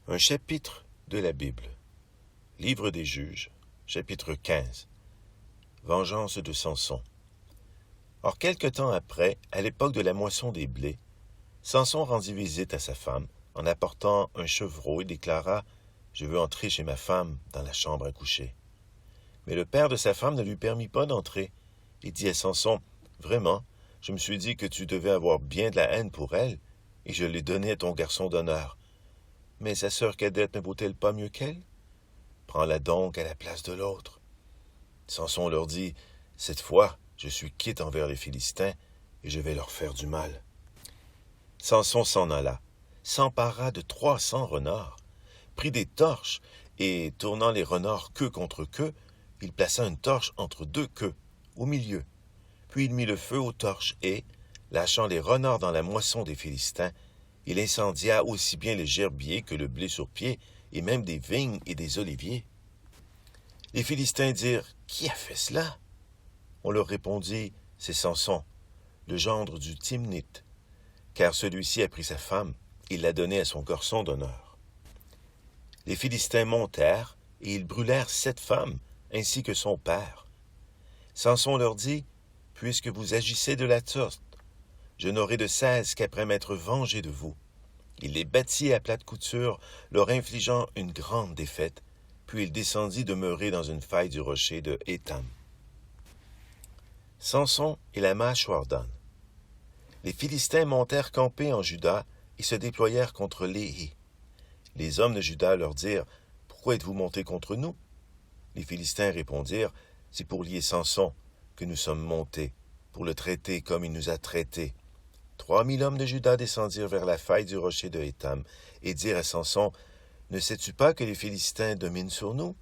Un chapitre de la Bible. Livre des Juges, chapitre 15. Vengeance de Samson. Or, quelque temps après, à l'époque de la moisson des blés, Samson rendit visite à sa femme en apportant un chevreau et déclara « Je veux entrer chez ma femme dans la chambre à coucher. » Mais le père de sa femme ne lui permit pas d'entrer. Il dit à Samson « Vraiment, je me suis dit que tu devais avoir bien de la haine pour elle, et je l'ai donnée à ton garçon d'honneur. Mais sa sœur cadette ne vaut-elle pas mieux qu'elle? Prends-la donc à la place de l'autre. » Samson leur dit, « Cette fois, je suis quitte envers les Philistins, et je vais leur faire du mal. » Samson s'en alla, s'empara de 300 renards, prit des torches, et tournant les renards queue contre queue, il plaça une torche entre deux queues, au milieu. Puis il mit le feu aux torches et, lâchant les renards dans la moisson des Philistins, il incendia aussi bien les gerbiers que le blé sur pied, et même des vignes et des oliviers. Les Philistins dirent, « Qui a fait cela? » On leur répondit, « C'est Samson, le gendre du Timnite, car celui-ci a pris sa femme, et l'a donnée à son garçon d'honneur. » Les Philistins montèrent, et ils brûlèrent 7 femmes, ainsi que son père. Samson leur dit, « Puisque vous agissez de la sorte, je n'aurai de cesse qu'après m'être vengé de vous. » Il les battit à plate couture, leur infligeant une grande défaite, puis il descendit demeurer dans une faille du rocher de Étam. Samson et la mâchoire d'âne. Les Philistins montèrent camper en Juda et se déployèrent contre Léhi. Les hommes de Juda leur dirent, « Pourquoi êtes-vous montés contre nous? » Les Philistins répondirent, « C'est pour lier Samson que nous sommes montés, pour le traiter comme il nous a traités. » 3000 hommes de Juda descendirent vers la faille du rocher de Étam et dirent à Samson, « Ne sais-tu pas que les Philistins dominent sur nous?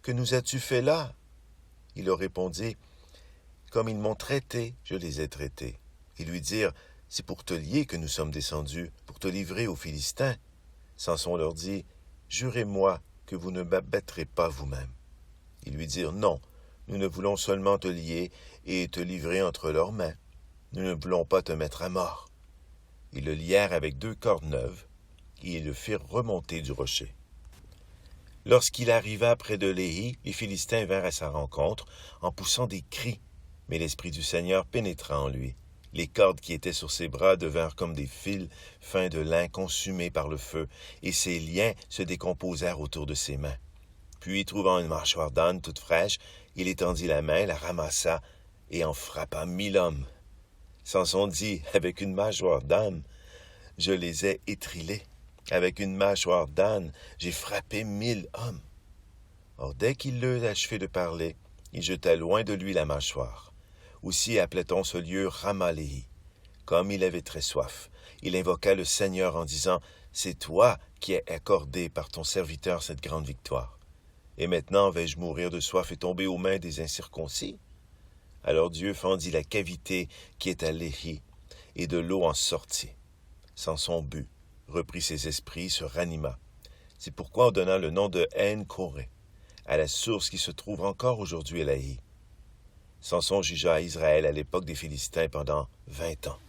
Que nous as-tu fait là? » Il leur répondit, « Comme ils m'ont traité, je les ai traités. » Ils lui dirent, « C'est pour te lier que nous sommes descendus, pour te livrer aux Philistins. » Samson leur dit, « Jurez-moi que vous ne m'abattrez pas vous-même. » Ils lui dirent, « Non, nous ne voulons seulement te lier et te livrer entre leurs mains. Nous ne voulons pas te mettre à mort. » Ils le lièrent avec 2 cordes neuves, et ils le firent remonter du rocher. Lorsqu'il arriva près de Léhi, les Philistins vinrent à sa rencontre en poussant des cris, mais l'Esprit du Seigneur pénétra en lui. Les cordes qui étaient sur ses bras devinrent comme des fils fins de lin consumés par le feu, et ses liens se décomposèrent autour de ses mains. Puis, trouvant une mâchoire d'âne toute fraîche, il étendit la main, la ramassa, et en frappa 1000 hommes. Samson dit, « Avec une mâchoire d'âne, je les ai étrilés. Avec une mâchoire d'âne, j'ai frappé 1000 hommes. » Or, dès qu'il eut achevé de parler, il jeta loin de lui la mâchoire. Aussi appelait-on ce lieu Rama-Léhi. Comme il avait très soif, il invoqua le Seigneur en disant, « C'est toi qui as accordé par ton serviteur cette grande victoire. Et maintenant vais-je mourir de soif et tomber aux mains des incirconcis? » Alors Dieu fendit la cavité qui est à Léhi, et de l'eau en sortit. Samson but, reprit ses esprits, se ranima. C'est pourquoi on donna le nom de En-Koré, à la source qui se trouve encore aujourd'hui à Léhi. Samson jugea Israël à l'époque des Philistins pendant 20 ans.